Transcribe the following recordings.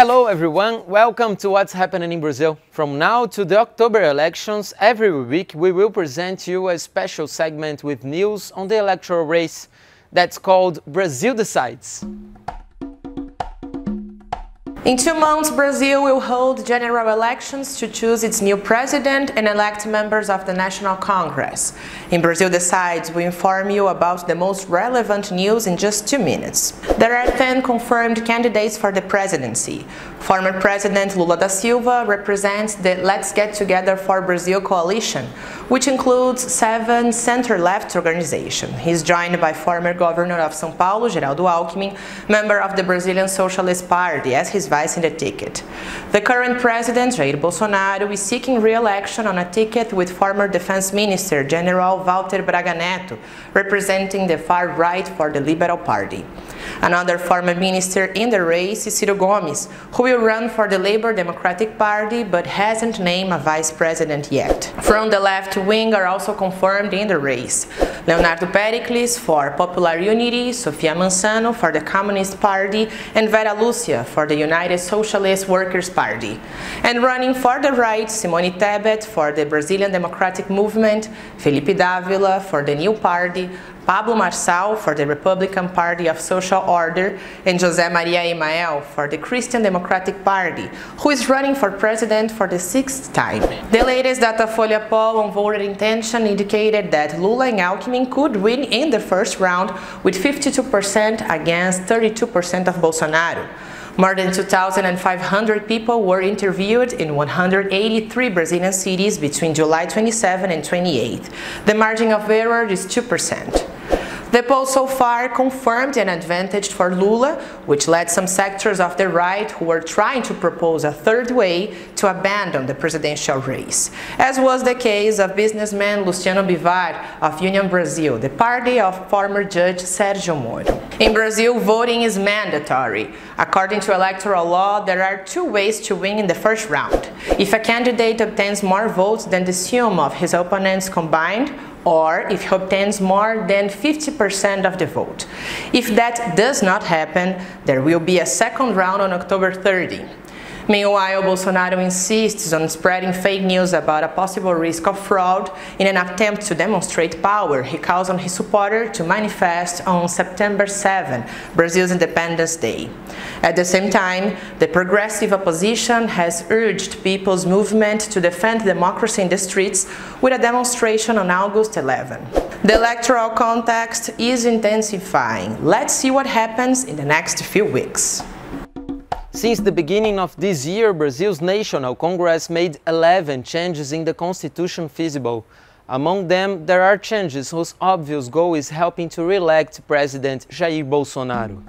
Hello everyone, welcome to What's Happening in Brazil. From now to the October elections, every week we will present you a special segment with news on the electoral race that's called Brazil Decides. In 2 months, Brazil will hold general elections to choose its new president and elect members of the National Congress. In Brazil Decides, we inform you about the most relevant news in just 2 minutes. There are 10 confirmed candidates for the presidency. Former President Lula da Silva represents the Let's Get Together for Brazil coalition, which includes 7 center-left organizations. He is joined by former Governor of São Paulo, Geraldo Alckmin, member of the Brazilian Socialist Party, as his vice in the ticket. The current president, Jair Bolsonaro, is seeking re-election on a ticket with former Defense Minister, General Walter Braga Neto, representing the far right for the Liberal Party. Another former minister in the race is Ciro Gomes, who will run for the Labour Democratic Party but hasn't named a vice president yet. From the left wing are also confirmed in the race: Leonardo Pericles for Popular Unity, Sofia Mansano for the Communist Party, and Vera Lúcia for the United Socialist Workers' Party. And running for the right, Simone Tebet for the Brazilian Democratic Movement, Felipe Dávila for the New Party, Pablo Marçal for the Republican Party of Social Order, and José Maria Emael for the Christian Democratic Party, who is running for president for the 6th time. The latest Datafolha poll on voter intention indicated that Lula and Alckmin could win in the first round with 52% against 32% of Bolsonaro. More than 2,500 people were interviewed in 183 Brazilian cities between July 27 and 28. The margin of error is 2%. The poll so far confirmed an advantage for Lula, which led some sectors of the right who were trying to propose a third way to abandon the presidential race, as was the case of businessman Luciano Bivar of Union Brasil, the party of former Judge Sérgio Moro. In Brazil, voting is mandatory. According to electoral law, there are 2 ways to win in the first round: if a candidate obtains more votes than the sum of his opponents combined, or if he obtains more than 50% of the vote. If that does not happen, there will be a second round on October 30. Meanwhile, Bolsonaro insists on spreading fake news about a possible risk of fraud in an attempt to demonstrate power. He calls on his supporters to manifest on September 7, Brazil's Independence Day. At the same time, the progressive opposition has urged people's movement to defend democracy in the streets with a demonstration on August 11. The electoral context is intensifying. Let's see what happens in the next few weeks. Since the beginning of this year, Brazil's National Congress made 11 changes in the constitution feasible. Among them, there are changes whose obvious goal is helping to re-elect President Jair Bolsonaro.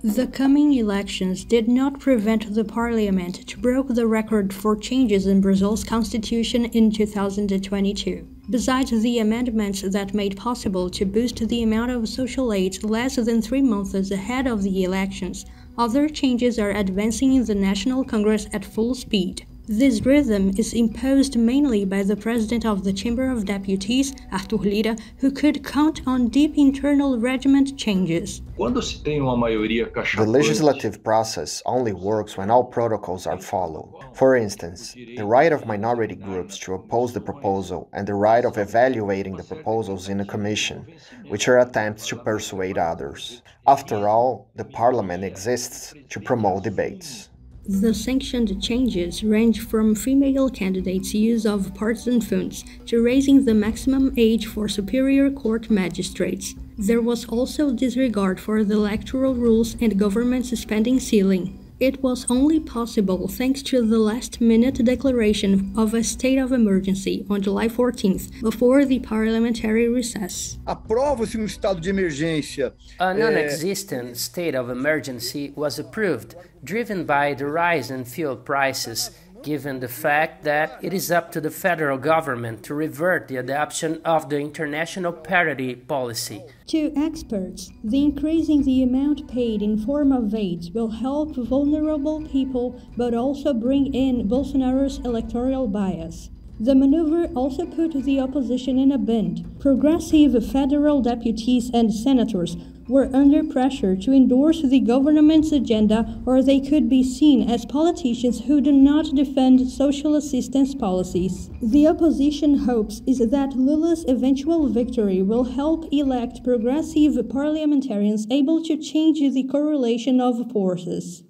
The coming elections did not prevent the parliament to break the record for changes in Brazil's constitution in 2022. Besides the amendments that made possible to boost the amount of social aid less than 3 months ahead of the elections, other changes are advancing in the National Congress at full speed. This rhythm is imposed mainly by the president of the Chamber of Deputies, Arthur Lira, who could count on deep internal regiment changes. The legislative process only works when all protocols are followed. For instance, the right of minority groups to oppose the proposal and the right of evaluating the proposals in a commission, which are attempts to persuade others. After all, the parliament exists to promote debates. The sanctioned changes range from female candidates' use of partisan funds to raising the maximum age for superior court magistrates. There was also disregard for the electoral rules and government spending ceiling. It was only possible thanks to the last-minute declaration of a state of emergency on July 14th, before the parliamentary recess. Aprova-se estado de emergência. A non-existent state of emergency was approved, driven by the rise in fuel prices, given the fact that it is up to the federal government to revert the adoption of the international parity policy. To experts, the increase in the amount paid in form of aid will help vulnerable people but also bring in Bolsonaro's electoral bias. The maneuver also put the opposition in a bend, Progressive federal deputies and senators were under pressure to endorse the government's agenda, or they could be seen as politicians who do not defend social assistance policies. The opposition hopes is that Lula's eventual victory will help elect progressive parliamentarians able to change the correlation of forces.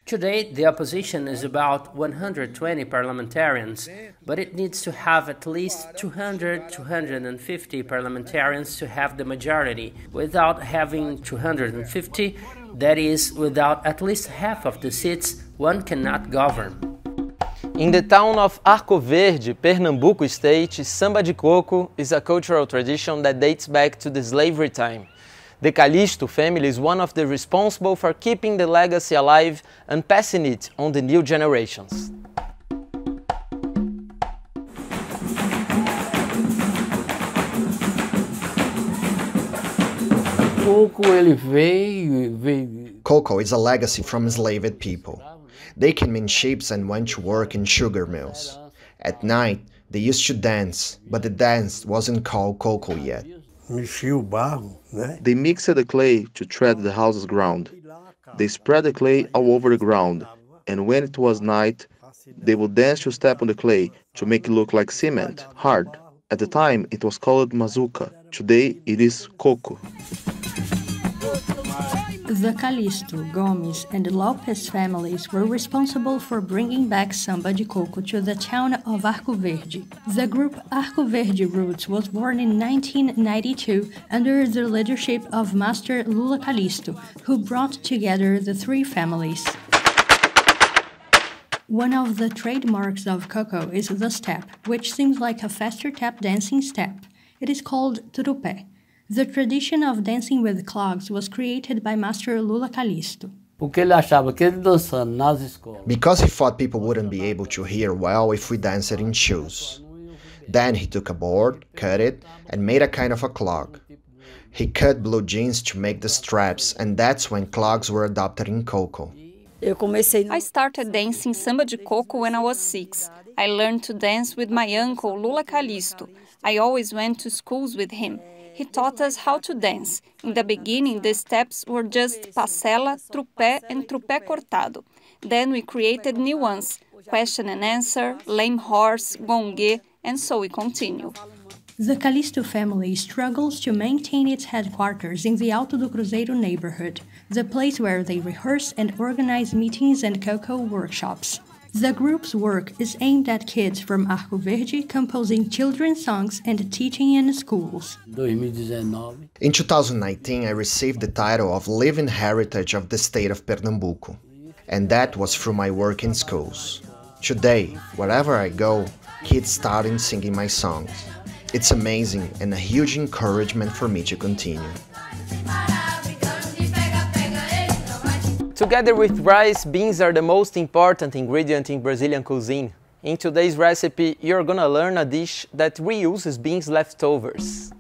Today, the opposition is about 120 parliamentarians, but it needs to have at least 250 parliamentarians to have the majority. Without having 250, that is, without at least half of the seats, one cannot govern. In the town of Arcoverde, Pernambuco state, samba de coco is a cultural tradition that dates back to the slavery time. The Calixto family is one of the responsible for keeping the legacy alive and passing it on the new generations. Coco is a legacy from enslaved people. They came in ships and went to work in sugar mills. At night, they used to dance, but the dance wasn't called Coco yet. They mixed the clay to tread the house's ground. They spread the clay all over the ground, and when it was night, they would dance to step on the clay to make it look like cement, hard. At the time, it was called mazuca. Today, it is coco. The Calixto, Gomes, and Lopes families were responsible for bringing back samba de coco to the town of Arcoverde. The group Arcoverde Roots was born in 1992 under the leadership of Master Lula Calixto, who brought together the three families. One of the trademarks of Coco is the step, which seems like a faster tap dancing step. It is called tupé. The tradition of dancing with clogs was created by Master Lula Calixto. Because he thought people wouldn't be able to hear well if we danced in shoes. Then he took a board, cut it, and made a kind of a clog. He cut blue jeans to make the straps, and that's when clogs were adopted in Coco. I started dancing samba de coco when I was 6. I learned to dance with my uncle Lula Calixto. I always went to schools with him. He taught us how to dance. In the beginning, the steps were just passela, tupé, and tupé cortado. Then we created new ones, question and answer, lame horse, gongue, and so we continue. The Calixto family struggles to maintain its headquarters in the Alto do Cruzeiro neighborhood, the place where they rehearse and organize meetings and cocoa workshops. The group's work is aimed at kids from Arcoverde composing children's songs and teaching in schools. In 2019, I received the title of Living Heritage of the state of Pernambuco, and that was through my work in schools. Today, wherever I go, kids starting singing my songs. It's amazing and a huge encouragement for me to continue. Together with rice, beans are the most important ingredient in Brazilian cuisine. In today's recipe, you're gonna learn a dish that reuses beans leftovers.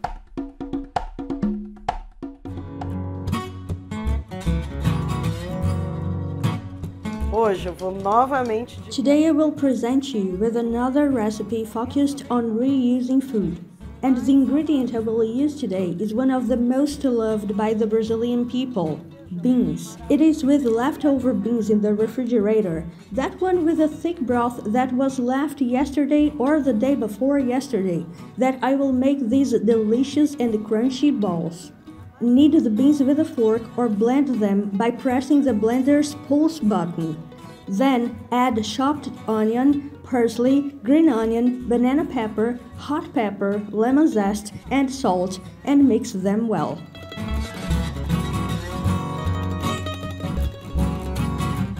Today I will present you with another recipe focused on reusing food. And the ingredient I will use today is one of the most loved by the Brazilian people. Beans. It is with leftover beans in the refrigerator, that one with a thick broth that was left yesterday or the day before yesterday, that I will make these delicious and crunchy balls. Knead the beans with a fork or blend them by pressing the blender's pulse button. Then add chopped onion, parsley, green onion, banana pepper, hot pepper, lemon zest, and salt, and mix them well.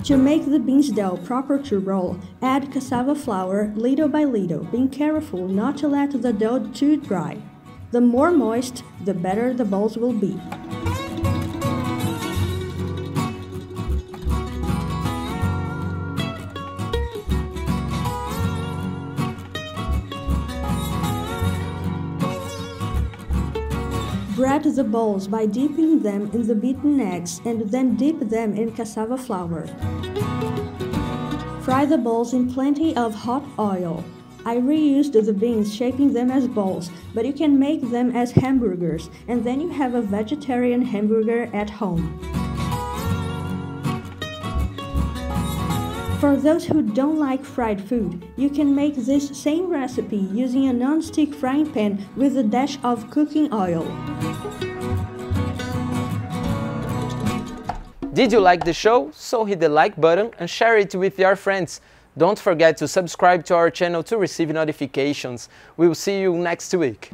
To make the beans dough proper to roll, add cassava flour little by little, being careful not to let the dough too dry. The more moist, the better the balls will be. Bread the balls by dipping them in the beaten eggs and then dip them in cassava flour. Fry the balls in plenty of hot oil. I reused the beans, shaping them as balls, but you can make them as hamburgers, and then you have a vegetarian hamburger at home. For those who don't like fried food, you can make this same recipe using a non-stick frying pan with a dash of cooking oil. Did you like the show? So hit the like button and share it with your friends. Don't forget to subscribe to our channel to receive notifications. We will see you next week.